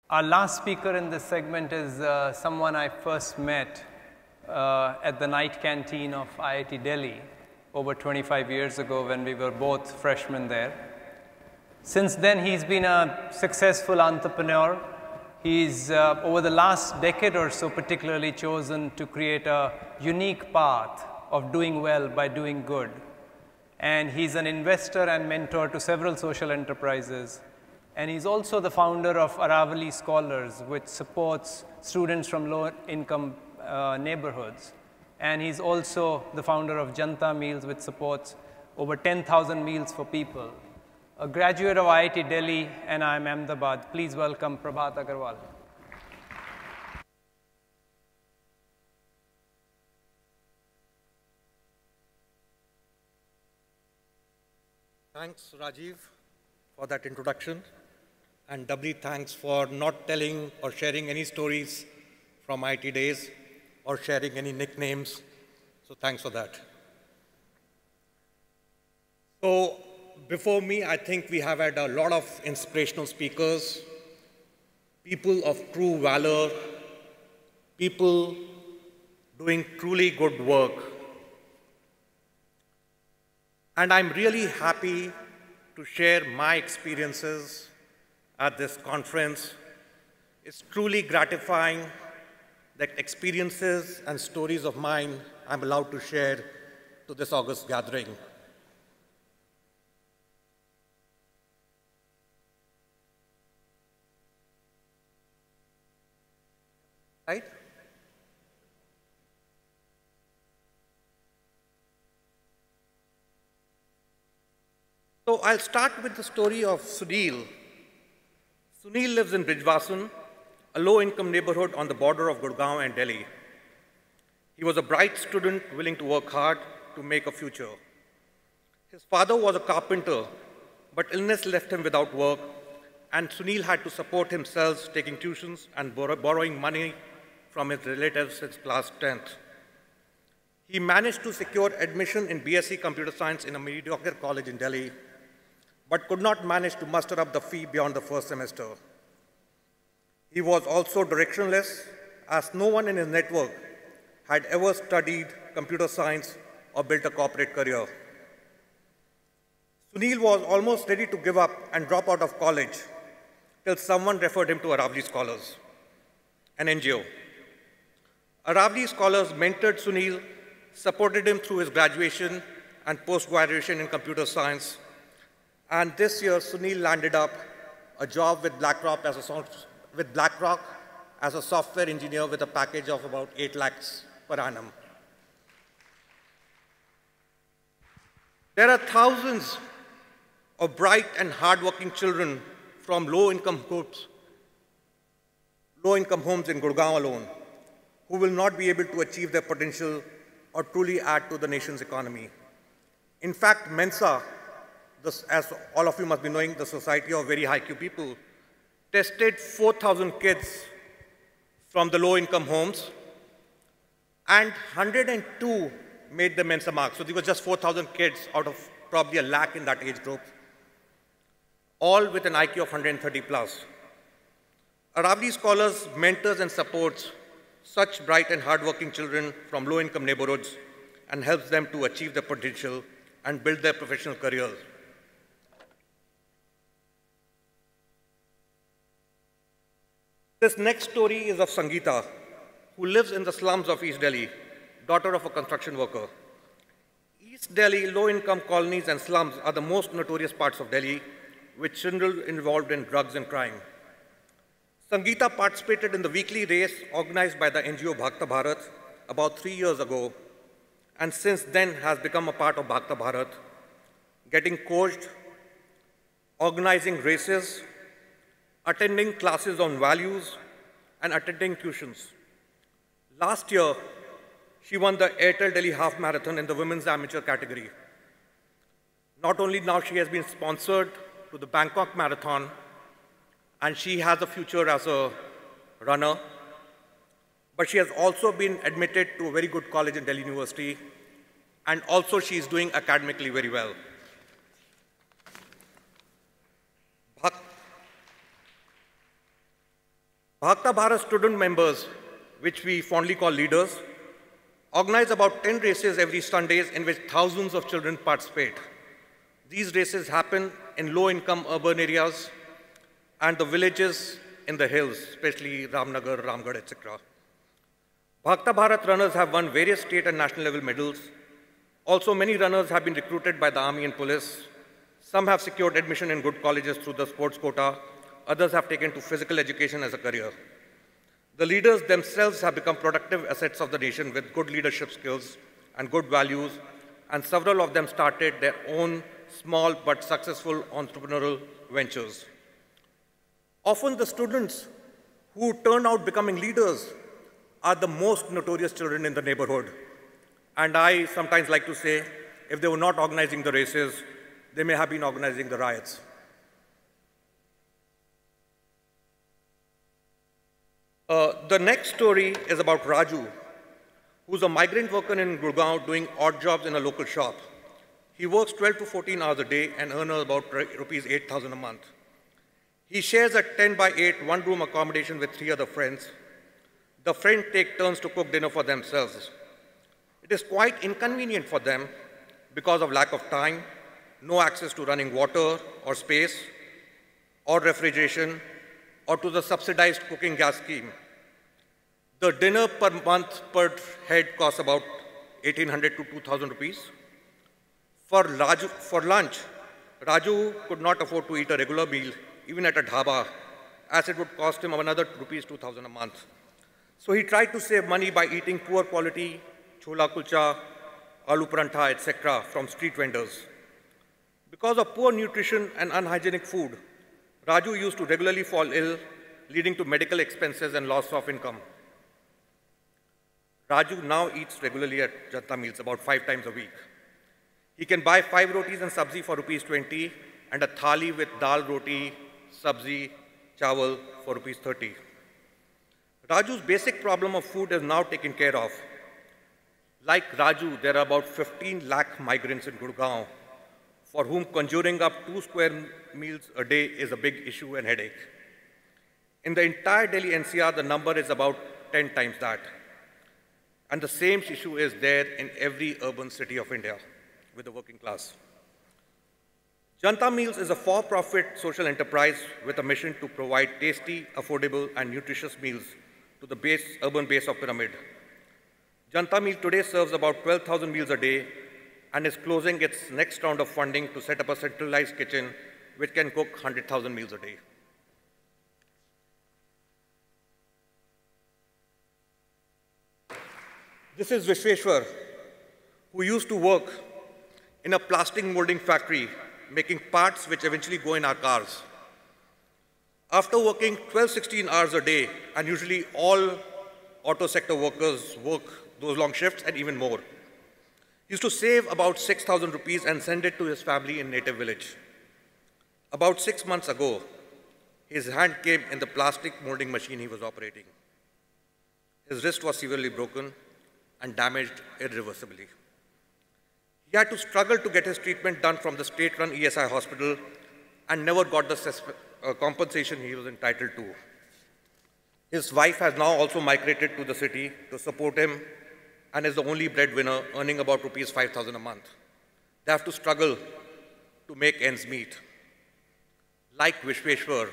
Our last speaker in this segment is someone I first met at the night canteen of IIT Delhi over 25 years ago when we were both freshmen there. Since then, he's been a successful entrepreneur. He's, over the last decade or so, particularly chosen to create a unique path of doing well by doing good. And he's an investor and mentor to several social enterprises. And he's also the founder of Aravali Scholars, which supports students from low-income neighborhoods. And he's also the founder of Janta Meals, which supports over 10,000 meals for people. A graduate of IIT Delhi and IIM Ahmedabad. Please welcome Prabhat Agarwal. Thanks, Rajiv, for that introduction. And doubly thanks for not telling or sharing any stories from IIT days or sharing any nicknames. So thanks for that. So before me, I think we have had a lot of inspirational speakers, people of true valor, people doing truly good work. And I'm really happy to share my experiences at this conference. It's truly gratifying that experiences and stories of mine I'm allowed to share to this August gathering. Right? So I'll start with the story of Sunil. Sunil lives in Brijvasan, a low-income neighborhood on the border of Gurgaon and Delhi. He was a bright student willing to work hard to make a future. His father was a carpenter, but illness left him without work, and Sunil had to support himself taking tuitions and borrowing money from his relatives since class 10th. He managed to secure admission in BSc Computer Science in a mediocre college in Delhi, but could not manage to muster up the fee beyond the first semester. He was also directionless, as no one in his network had ever studied computer science or built a corporate career. Sunil was almost ready to give up and drop out of college till someone referred him to Aravali Scholars, an NGO. Aravali Scholars mentored Sunil, supported him through his graduation and post-graduation in computer science. And this year, Sunil landed up a job with BlackRock as a software engineer with a package of about 8 lakhs per annum. There are thousands of bright and hardworking children from low-income homes in Gurgaon alone who will not be able to achieve their potential or truly add to the nation's economy. In fact, Mensa, as all of you must be knowing, the Society of Very High IQ People, tested 4,000 kids from the low-income homes, and 102 made the Mensa mark. So there were just 4,000 kids out of probably a lakh in that age group, all with an IQ of 130 plus. Aravali Scholars mentors and supports such bright and hardworking children from low-income neighborhoods and helps them to achieve their potential and build their professional careers. This next story is of Sangeeta, who lives in the slums of East Delhi, daughter of a construction worker. East Delhi low-income colonies and slums are the most notorious parts of Delhi, with children involved in drugs and crime. Sangeeta participated in the weekly race organized by the NGO Bhakta Bharat about 3 years ago, and since then has become a part of Bhakta Bharat, getting coached, organizing races, attending classes on values, and attending tuitions. Last year, she won the Airtel Delhi Half Marathon in the women's amateur category. Not only now she has been sponsored to the Bangkok Marathon, and she has a future as a runner, but she has also been admitted to a very good college in Delhi University, and also she is doing academically very well. Bhagta Bharat student members, which we fondly call leaders, organize about 10 races every Sundays in which thousands of children participate. These races happen in low-income urban areas and the villages in the hills, especially Ramnagar, Ramgarh, etc. Bhagta Bharat runners have won various state and national level medals. Also, many runners have been recruited by the army and police. Some have secured admission in good colleges through the sports quota. Others have taken to physical education as a career. The leaders themselves have become productive assets of the nation with good leadership skills and good values, and several of them started their own small but successful entrepreneurial ventures. Often the students who turn out becoming leaders are the most notorious children in the neighborhood. And I sometimes like to say, if they were not organizing the races, they may have been organizing the riots. The next story is about Raju, who's a migrant worker in Gurgaon doing odd jobs in a local shop. He works 12 to 14 hours a day and earns about rupees 8,000 a month. He shares a 10 by 8 one-room accommodation with 3 other friends. The friends take turns to cook dinner for themselves. It is quite inconvenient for them because of lack of time, no access to running water or space, or refrigeration, or to the subsidized cooking gas scheme. The dinner per month per head costs about 1,800 to 2,000 rupees. For lunch, Raju could not afford to eat a regular meal, even at a dhaba, as it would cost him another rupees 2,000 a month. So he tried to save money by eating poor quality chola kulcha, aloo parantha, etc. from street vendors. Because of poor nutrition and unhygienic food, Raju used to regularly fall ill, leading to medical expenses and loss of income. Raju now eats regularly at Janta Meals about 5 times a week. He can buy 5 rotis and sabzi for rupees 20 and a thali with dal roti, sabzi, chawal for rupees 30. Raju's basic problem of food is now taken care of. Like Raju, there are about 15 lakh migrants in Gurgaon for whom conjuring up 2 square meals a day is a big issue and headache. In the entire Delhi NCR, the number is about 10 times that. And the same issue is there in every urban city of India with the working class. Janta Meals is a for-profit social enterprise with a mission to provide tasty, affordable, and nutritious meals to the urban base of pyramid. Janta Meal today serves about 12,000 meals a day and is closing its next round of funding to set up a centralized kitchen which can cook 100,000 meals a day. This is Vishweshwar, who used to work in a plastic molding factory, making parts which eventually go in our cars. After working 12-16 hours a day, and usually all auto sector workers work those long shifts and even more, he used to save about 6,000 rupees and send it to his family in native village. About 6 months ago, his hand came in the plastic molding machine he was operating. His wrist was severely broken and damaged irreversibly. He had to struggle to get his treatment done from the state-run ESI hospital and never got the compensation he was entitled to. His wife has now also migrated to the city to support him and is the only breadwinner, earning about rupees 5,000 a month. They have to struggle to make ends meet. Like Vishweshwar,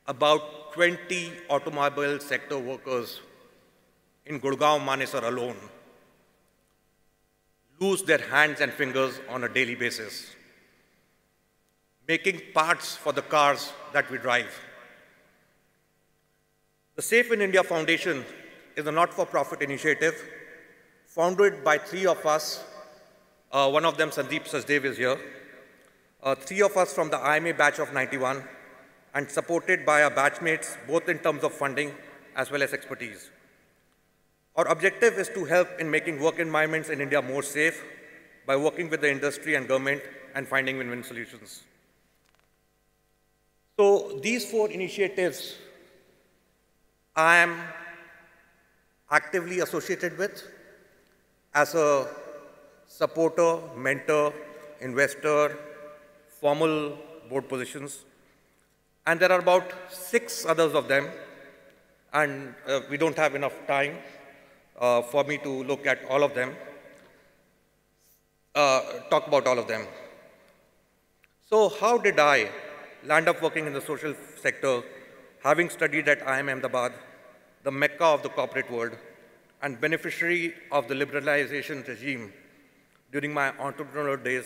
about 20 automobile sector workers in Gurgaon, Manesar alone lose their hands and fingers on a daily basis, making parts for the cars that we drive. The Safe in India Foundation is a not-for-profit initiative founded by 3 of us. One of them, Sandeep Sachdev, is here. 3 of us from the IMA batch of 91 and supported by our batchmates both in terms of funding as well as expertise. Our objective is to help in making work environments in India more safe by working with the industry and government and finding win-win solutions. So these 4 initiatives I am actively associated with as a supporter, mentor, investor, formal board positions. And there are about 6 others of them and we don't have enough time for me to look at all of them, talk about all of them. So how did I land up working in the social sector, having studied at IIM Ahmedabad, the mecca of the corporate world, and beneficiary of the liberalization regime during my entrepreneurial days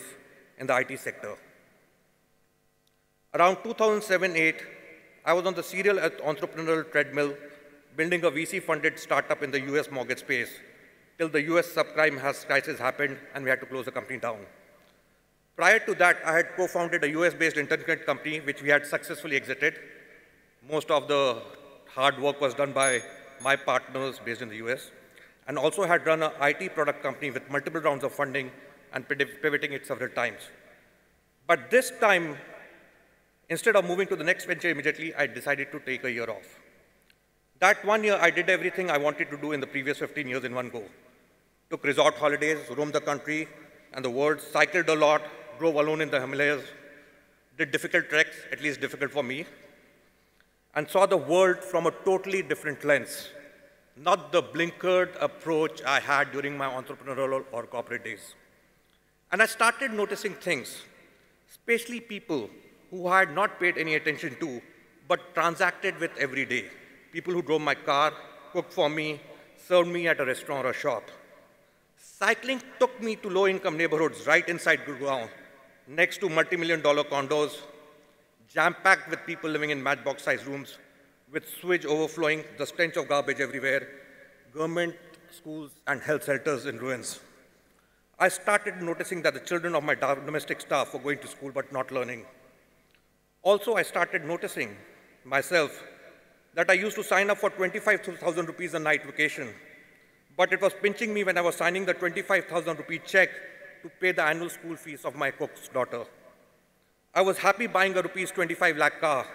in the IT sector? Around 2007-8, I was on the serial entrepreneurial treadmill, building a VC-funded startup in the US mortgage space, till the US subprime crisis happened and we had to close the company down. Prior to that, I had co-founded a US-based internet company, which we had successfully exited. Most of the hard work was done by my partners based in the US, and also had run an IT product company with multiple rounds of funding and pivoting it several times. But this time, instead of moving to the next venture immediately, I decided to take a year off. That 1 year, I did everything I wanted to do in the previous 15 years in one go. Took resort holidays, roamed the country and the world, cycled a lot, drove alone in the Himalayas, did difficult treks, at least difficult for me, and saw the world from a totally different lens, not the blinkered approach I had during my entrepreneurial or corporate days. And I started noticing things, especially people who I had not paid any attention to, but transacted with every day. People who drove my car, cooked for me, served me at a restaurant or a shop. Cycling took me to low-income neighborhoods right inside Gurgaon, next to multi-million-dollar condos, jam-packed with people living in matchbox-sized rooms, with sewage overflowing, the stench of garbage everywhere, government, schools, and health shelters in ruins. I started noticing that the children of my domestic staff were going to school but not learning. Also, I started noticing myself that I used to sign up for 25,000 rupees a night vacation, but it was pinching me when I was signing the 25,000 rupee check to pay the annual school fees of my cook's daughter. I was happy buying a rupees 25 lakh car,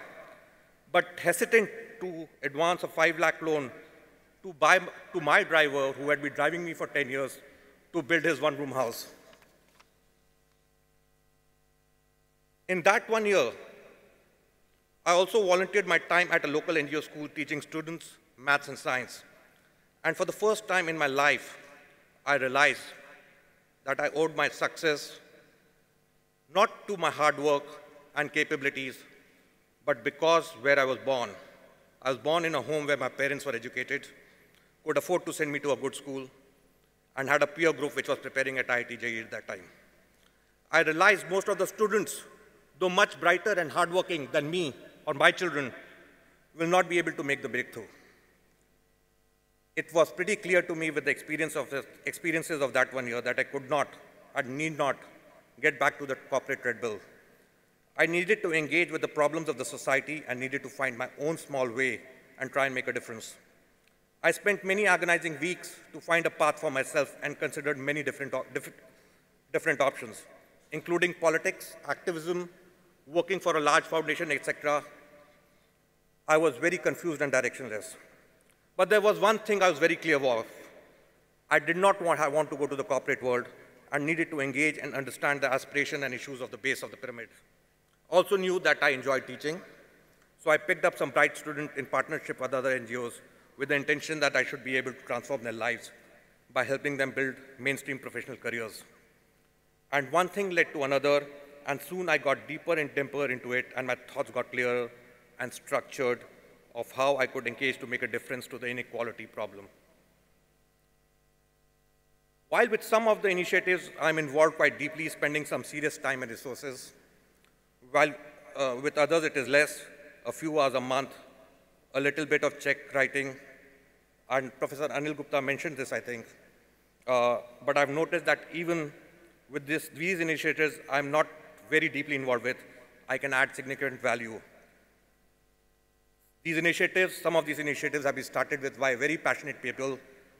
but hesitant to advance a 5 lakh loan to my driver, who had been driving me for 10 years, to build his one-room house. In that 1 year, I also volunteered my time at a local NGO school teaching students maths and science. And for the first time in my life, I realized that I owed my success not to my hard work and capabilities, but because where I was born. I was born in a home where my parents were educated, could afford to send me to a good school, and had a peer group which was preparing at IIT JEE at that time. I realized most of the students, though much brighter and hardworking than me or my children, will not be able to make the breakthrough. It was pretty clear to me with the experiences of that 1 year that I could not and need not get back to the corporate treadmill. I needed to engage with the problems of the society and needed to find my own small way and try and make a difference. I spent many agonizing weeks to find a path for myself and considered many different options, including politics, activism, working for a large foundation, etc. I was very confused and directionless. But there was one thing I was very clear of. I did not want to go to the corporate world and needed to engage and understand the aspiration and issues of the base of the pyramid. Also knew that I enjoyed teaching, so I picked up some bright students in partnership with other NGOs with the intention that I should be able to transform their lives by helping them build mainstream professional careers. And one thing led to another, and soon I got deeper and deeper into it, and my thoughts got clearer and structured of how I could engage to make a difference to the inequality problem. While with some of the initiatives, I'm involved quite deeply, spending some serious time and resources, while with others it is less, a few hours a month, a little bit of check writing, and Professor Anil Gupta mentioned this, I think, but I've noticed that even with these initiatives I'm not very deeply involved with, I can add significant value. These initiatives, some of these initiatives have been started with by very passionate people,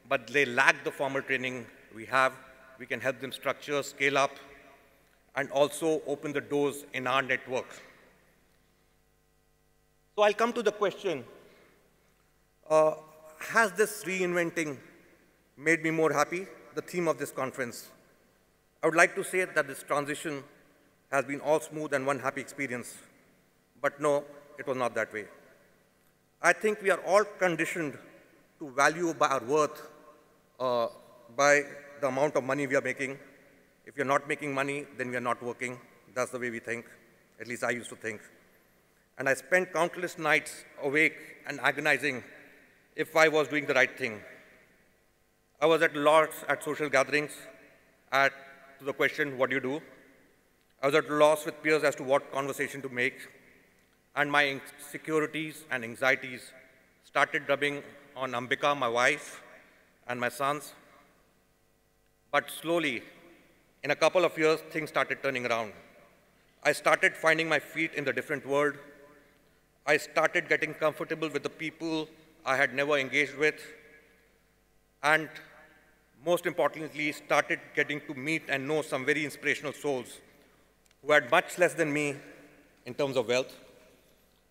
but they lack the formal training we have. We can help them structure, scale up, and also open the doors in our network. So I'll come to the question, has this reinventing made me more happy? The theme of this conference. I would like to say that this transition has been all smooth and one happy experience, but no, it was not that way. I think we are all conditioned to value by our worth by the amount of money we are making. If you're not making money, then we are not working. That's the way we think. At least I used to think. And I spent countless nights awake and agonizing if I was doing the right thing. I was at loss at social gatherings to the question, what do you do? I was at loss with peers as to what conversation to make. And my insecurities and anxieties started rubbing on Ambika, my wife, and my sons. But slowly, in a couple of years, things started turning around. I started finding my feet in the different world. I started getting comfortable with the people I had never engaged with. And most importantly, started getting to meet and know some very inspirational souls who had much less than me in terms of wealth,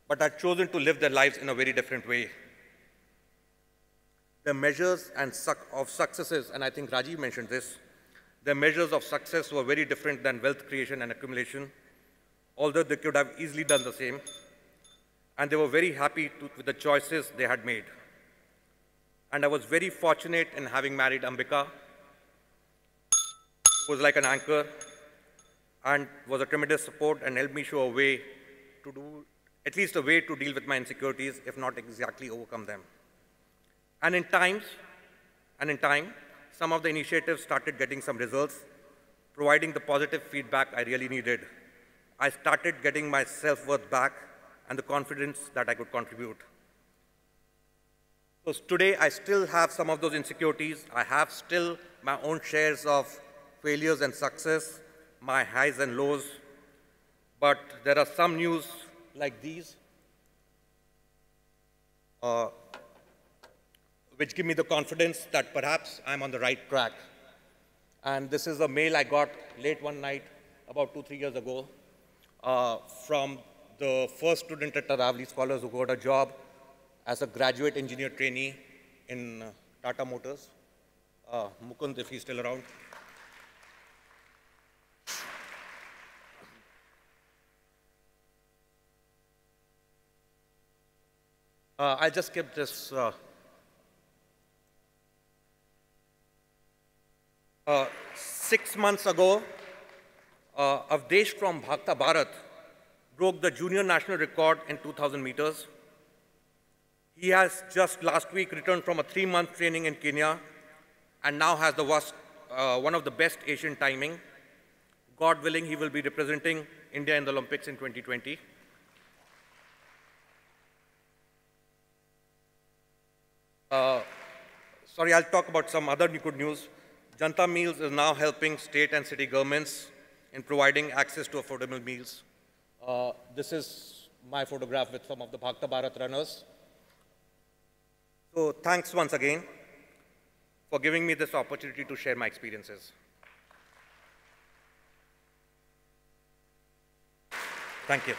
but had chosen to live their lives in a very different way. The measures of successes, and I think Rajiv mentioned this, the measures of success were very different than wealth creation and accumulation, although they could have easily done the same. And they were very happy with the choices they had made. And I was very fortunate in having married Ambika, who was like an anchor and was a tremendous support and helped me show a way to do, at least a way to deal with my insecurities, if not exactly overcome them. And in time, some of the initiatives started getting some results, providing the positive feedback I really needed. I started getting my self-worth back and the confidence that I could contribute. So today, I still have some of those insecurities. I have still my own shares of failures and success, my highs and lows. But there are some news like these, which give me the confidence that perhaps I'm on the right track. And this is a mail I got late one night about 2-3 years ago from the first student at Taravali Scholars who got a job as a graduate engineer trainee in Tata Motors. Mukund, if he's still around. I'll just skip this. 6 months ago, Avdesh from Bhagta Bharat broke the junior national record in 2,000 meters. He has just last week returned from a 3-month training in Kenya and now has one of the best Asian timing. God willing, he will be representing India in the Olympics in 2020. Sorry, I'll talk about some other good news. Janta Meals is now helping state and city governments in providing access to affordable meals. This is my photograph with some of the Bhagta Bharat runners. So thanks once again for giving me this opportunity to share my experiences. Thank you.